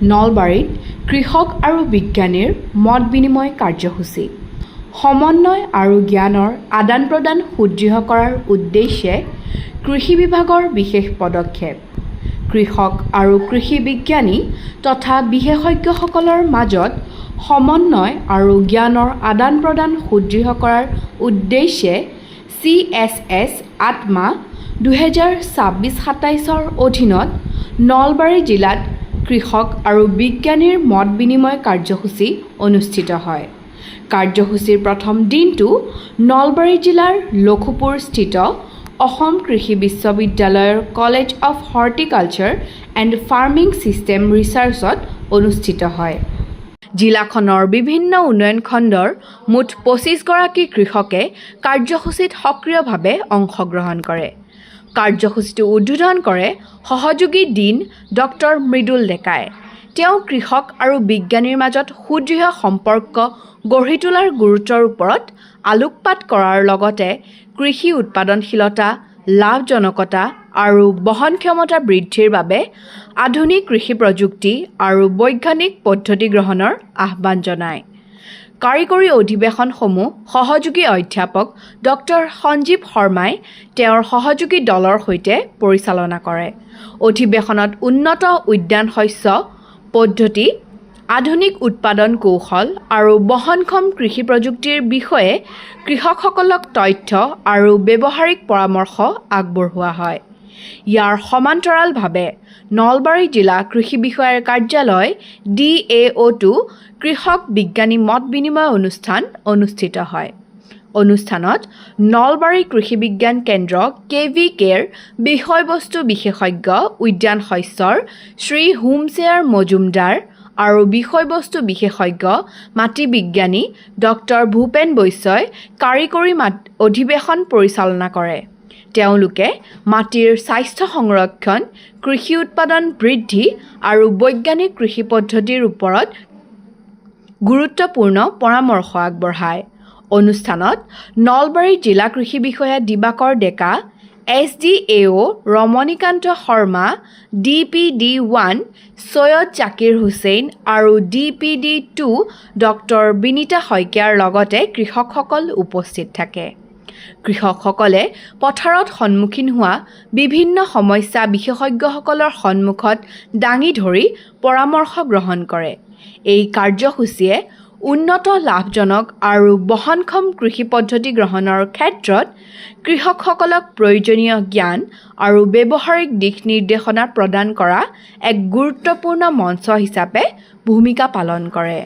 নলবাৰীত কৃষক আৰু বিজ্ঞানীৰ মত বিনিময় কাৰ্যসূচী সমন্বয় আৰু জ্ঞানৰ আদান প্ৰদান সুদৃঢ় কৰাৰ উদ্দেশ্যে কৃষি বিভাগৰ বিশেষ পদক্ষেপ কৃষক আৰু কৃষি বিজ্ঞানী তথা বিশেষজ্ঞসকলৰ মাজত সমন্বয় আৰু জ্ঞানৰ আদান প্ৰদান সুদৃঢ় কৰাৰ উদ্দেশ্যে CSS আত্মা 2026-27 অধীনত নলবাৰী জিলাত কৃষক আৰু বিজ্ঞানীৰ মত বিনিময় কাৰ্যসূচী অনুষ্ঠিত হয়। কাৰ্যসূচীৰ প্ৰথম দিনটো নলবাৰী জিলাৰ লক্ষীপুৰস্থিত অসম কৃষি বিশ্ববিদ্যালয়ৰ college of horticulture and farming system ৰিচাৰ্চত অনুষ্ঠিত হয়। জিলাখনৰ বিভিন্ন উন্নয়ন খণ্ডৰ মুঠ 25 গৰাকী কৃষকে কাৰ্যসূচীত সক্ৰিয়ভাৱে অংশগ্ৰহণ কৰে। কাৰ্যসূচীটো উদ্বোধন কৰে সহযোগী ডিন ডক্টৰ মৃদুল ডেকাই। তেওঁ কৃষক আৰু বিজ্ঞানীৰ মাজত সুদৃঢ় সম্পৰ্ক গঢ়ি তোলাৰ গুৰুত্বৰ ওপৰত আলোকপাত কৰাৰ লগতে কৃষি উৎপাদনশীলতা, লাভজনকতা আৰু বহনক্ষমতা বৃদ্ধিৰ বাবে আধুনিক কৃষি প্ৰযুক্তি আৰু বৈজ্ঞানিক পদ্ধতি গ্ৰহণৰ আহ্বান জনায়। কাৰিকৰী অধিৱেশনসমূহ সহযোগী অধ্যাপক ডক্টৰ সঞ্জীৱ শৰ্মাই তেওঁৰ সহযোগী দলৰ সৈতে পৰিচালনা কৰে। অধিৱেশনত উন্নত উদ্যান শস্য পদ্ধতি, আধুনিক উৎপাদন কৌশল আৰু বহনক্ষম কৃষি প্ৰযুক্তিৰ বিষয়ে কৃষকসকলক তথ্য আৰু ব্যৱহাৰিক পৰামৰ্শ আগবঢ়োৱা হয়। ইয়াৰ সমান্তৰালভাৱে নলবাৰী জিলা কৃষি বিষয়াৰ কাৰ্যালয় DAO2 কৃষক বিজ্ঞানী মত বিনিময় অনুষ্ঠান অনুষ্ঠিত হয়। অনুষ্ঠানত নলবাৰী কৃষি বিজ্ঞান কেন্দ্ৰ KVKৰ বিষয়বস্তু বিশেষজ্ঞ উদ্যান শস্যৰ শ্ৰী হোমচেয়াৰ মজুমদাৰ আৰু বিষয়বস্তু বিশেষজ্ঞ মাটি বিজ্ঞানী ডক্টৰ ভূপেন বৈশ্যই কাৰিকৰী অধিৱেশন পৰিচালনা কৰে। তেওঁলোকে মাটিৰ স্বাস্থ্য সংৰক্ষণ, কৃষি উৎপাদন বৃদ্ধি আৰু বৈজ্ঞানিক কৃষি পদ্ধতিৰ ওপৰত গুৰুত্বপূৰ্ণ পৰামৰ্শ আগবঢ়ায়। অনুষ্ঠানত নলবাৰী জিলা কৃষি বিষয়া দিবাকৰ ডেকা, SDAO ৰমণীকান্ত শৰ্মা, DPD1 সৈয়দ জাকিৰ হুছেইন আৰু DPD2 ডক্টৰ বিনীতা শইকীয়াৰ লগতে কৃষকসকল উপস্থিত থাকে। কৃষকসকলে পথাৰত সন্মুখীন হোৱা বিভিন্ন সমস্যা বিশেষজ্ঞসকলৰ সন্মুখত দাঙি ধৰি পৰামৰ্শ গ্ৰহণ কৰে। এই কাৰ্যসূচীয়ে উন্নত, লাভজনক আৰু বহনক্ষম কৃষি পদ্ধতি গ্ৰহণৰ ক্ষেত্ৰত কৃষকসকলক প্ৰয়োজনীয় জ্ঞান আৰু ব্যৱহাৰিক দিশ নিৰ্দেশনা প্ৰদান কৰা এক গুৰুত্বপূৰ্ণ মঞ্চ হিচাপে ভূমিকা পালন কৰে।